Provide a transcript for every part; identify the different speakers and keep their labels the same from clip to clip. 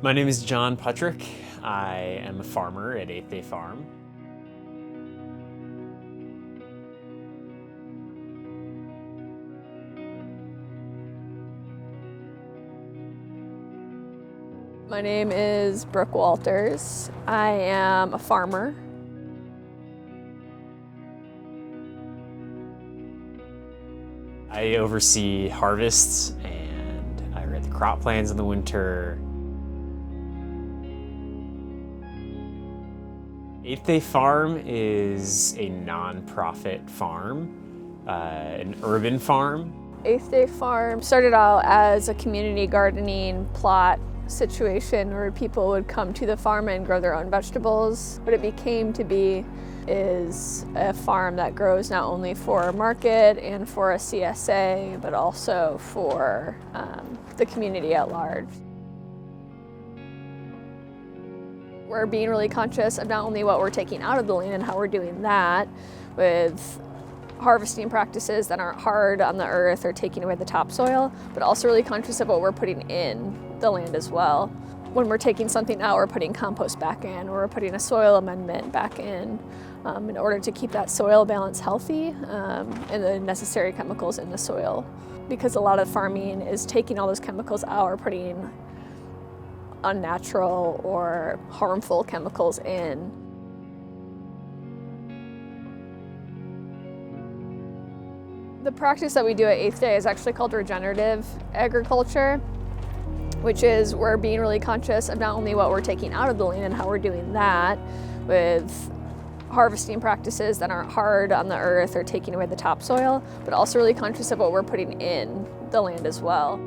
Speaker 1: My name is John Puttrich. I am a farmer at 8th Day Farm.
Speaker 2: My name is Brooke Wolters. I am a farmer.
Speaker 1: I oversee harvests and I write the crop plans in the winter. 8th Day Farm is a non-profit farm, an urban farm.
Speaker 2: 8th Day Farm started out as a community gardening plot situation where people would come to the farm and grow their own vegetables. What it became to be is a farm that grows not only for market and for a CSA, but also for the community at large. We're being really conscious of not only what we're taking out of the land and how we're doing that with harvesting practices that aren't hard on the earth or taking away the topsoil, but also really conscious of what we're putting in the land as well. When we're taking something out, we're putting compost back in, or we're putting a soil amendment back in order to keep that soil balance healthy and the necessary chemicals in the soil. Because a lot of farming is taking all those chemicals out or putting unnatural or harmful chemicals in. The practice that we do at 8th Day is actually called Regenerative Agriculture, which is we're being really conscious of not only what we're taking out of the land and how we're doing that with harvesting practices that aren't hard on the earth or taking away the topsoil, but also really conscious of what we're putting in the land as well.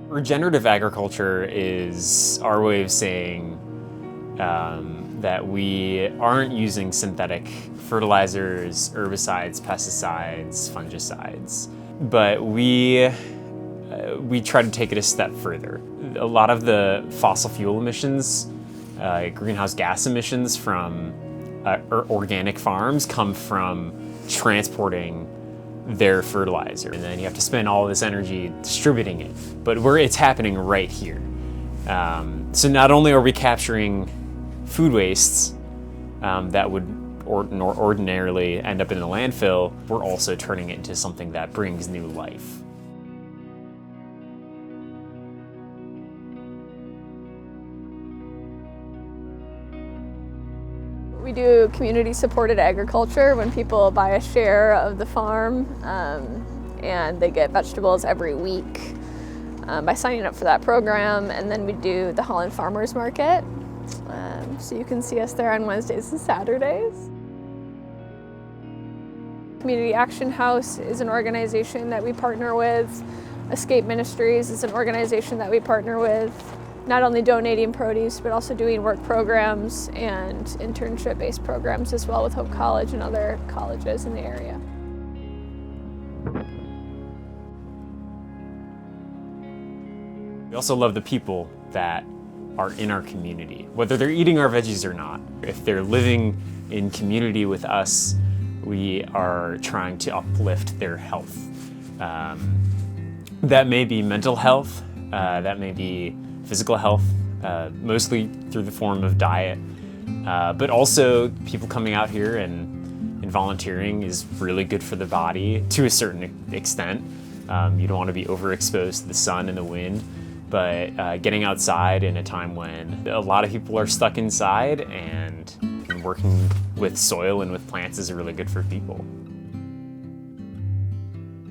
Speaker 1: Regenerative agriculture is our way of saying that we aren't using synthetic fertilizers, herbicides, pesticides, fungicides, but we try to take it a step further. A lot of the fossil fuel emissions, greenhouse gas emissions from organic farms come from transporting their fertilizer, and then you have to spend all this energy distributing it. But it's happening right here. So not only are we capturing food wastes that would ordinarily end up in the landfill, we're also turning it into something that brings new life.
Speaker 2: We do community-supported agriculture when people buy a share of the farm and they get vegetables every week by signing up for that program. And then we do the Holland Farmers Market. So you can see us there on Wednesdays and Saturdays. Community Action House is an organization that we partner with. Escape Ministries is an organization that we partner with, not only donating produce, but also doing work programs and internship-based programs as well with Hope College and other colleges in the area.
Speaker 1: We also love the people that are in our community, whether they're eating our veggies or not. If they're living in community with us, we are trying to uplift their health. That may be mental health, that may be physical health, mostly through the form of diet, but also people coming out here and volunteering is really good for the body to a certain extent. You don't want to be overexposed to the sun and the wind, but getting outside in a time when a lot of people are stuck inside and working with soil and with plants is really good for people.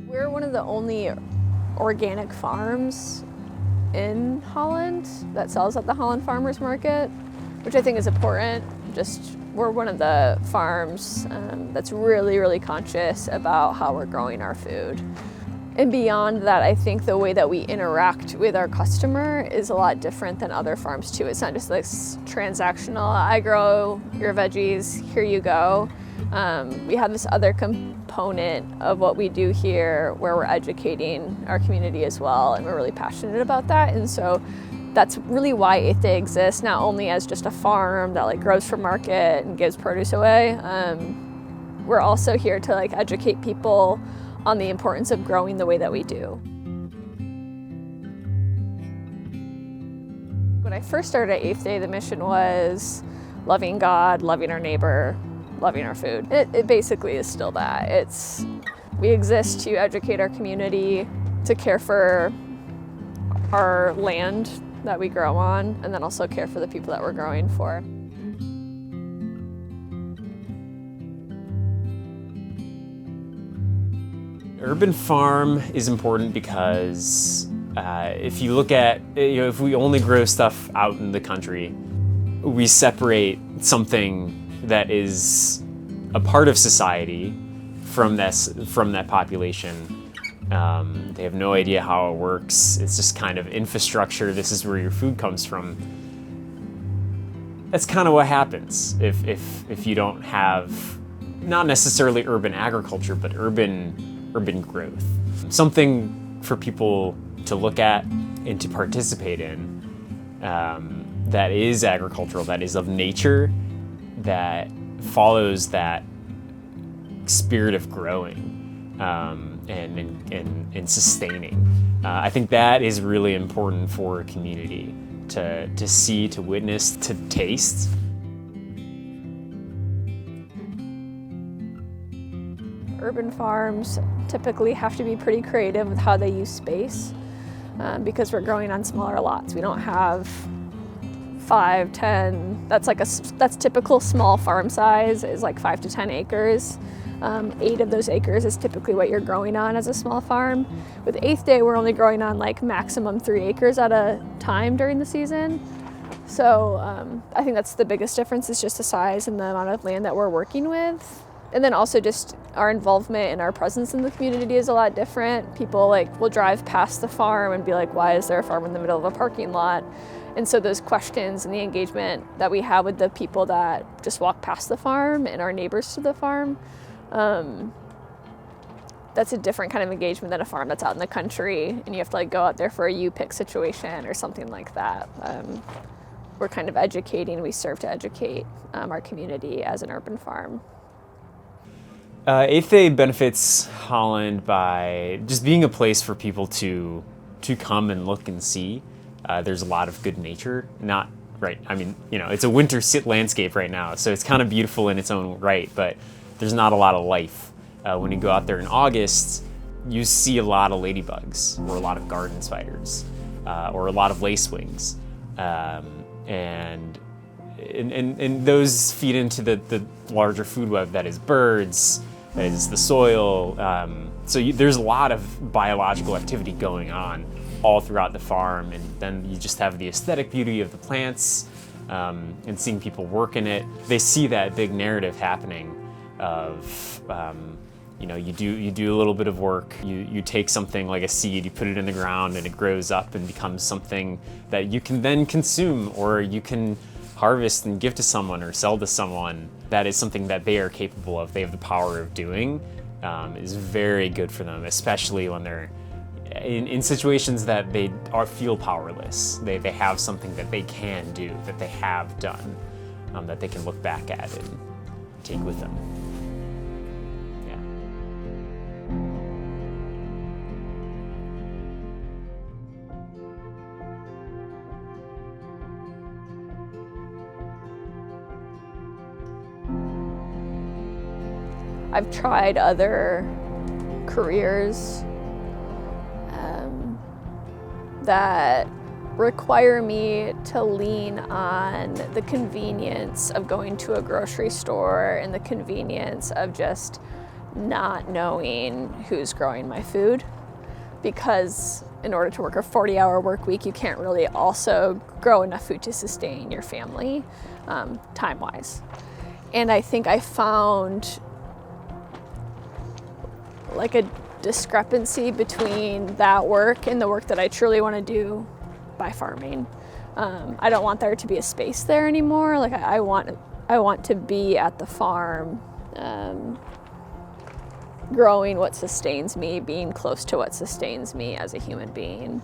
Speaker 2: We're one of the only organic farms in Holland that sells at the Holland Farmers Market, which I think is important. We're one of the farms that's really, really conscious about how we're growing our food. And beyond that, I think the way that we interact with our customer is a lot different than other farms too. It's not just this transactional, I grow your veggies, here you go. We have this other component of what we do here where we're educating our community as well, and we're really passionate about that. And so that's really why 8th Day exists, not only as just a farm that grows for market and gives produce away. We're also here to educate people on the importance of growing the way that we do. When I first started at 8th Day, the mission was loving God, loving our neighbor, loving our food. It basically is still that. We exist to educate our community, to care for our land that we grow on, and then also care for the people that we're growing for.
Speaker 1: Urban farm is important because if you look at, if we only grow stuff out in the country, we separate something that is a part of society from that population. They have no idea how it works. It's just kind of infrastructure. This is where your food comes from. That's kind of what happens if you don't have, not necessarily urban agriculture, but urban growth. Something for people to look at and to participate in that is agricultural, that is of nature, that follows that spirit of growing and sustaining. I think that is really important for a community to see, to witness, to taste.
Speaker 2: Urban farms typically have to be pretty creative with how they use space because we're growing on smaller lots. We don't have 5, 10, that's typical small farm size is like 5 to 10 acres. 8 of those acres is typically what you're growing on as a small farm. With 8th Day, we're only growing on like maximum 3 acres at a time during the season. So I think that's the biggest difference, is just the size and the amount of land that we're working with. And then also just our involvement and our presence in the community is a lot different. People will drive past the farm and be like, why is there a farm in the middle of a parking lot? And so those questions and the engagement that we have with the people that just walk past the farm and our neighbors to the farm, that's a different kind of engagement than a farm that's out in the country and you have to go out there for a you-pick situation or something like that. We're kind of educating, we serve to educate our community as an urban farm.
Speaker 1: 8th Day benefits Holland by just being a place for people to come and look and see. There's a lot of good nature. It's a winter landscape right now, so it's kind of beautiful in its own right, but there's not a lot of life. When you go out there in August, you see a lot of ladybugs, or a lot of garden spiders, or a lot of lacewings. And those feed into the larger food web that is birds, that is the soil. There's a lot of biological activity going on all throughout the farm, and then you just have the aesthetic beauty of the plants and seeing people work in it. They see that big narrative happening of you do a little bit of work, you take something like a seed, you put it in the ground, and it grows up and becomes something that you can then consume, or you can harvest and give to someone or sell to someone. That is something that they are capable of, they have the power of doing. Is very good for them, especially when they're in situations that they feel powerless. They have something that they can do, that they have done, that they can look back at and take with them. Yeah.
Speaker 2: I've tried other careers that require me to lean on the convenience of going to a grocery store and the convenience of just not knowing who's growing my food, because in order to work a 40-hour work week, you can't really also grow enough food to sustain your family time-wise. And I think I found a discrepancy between that work and the work that I truly want to do by farming. I don't want there to be a space there anymore. I want to be at the farm, growing what sustains me, being close to what sustains me as a human being.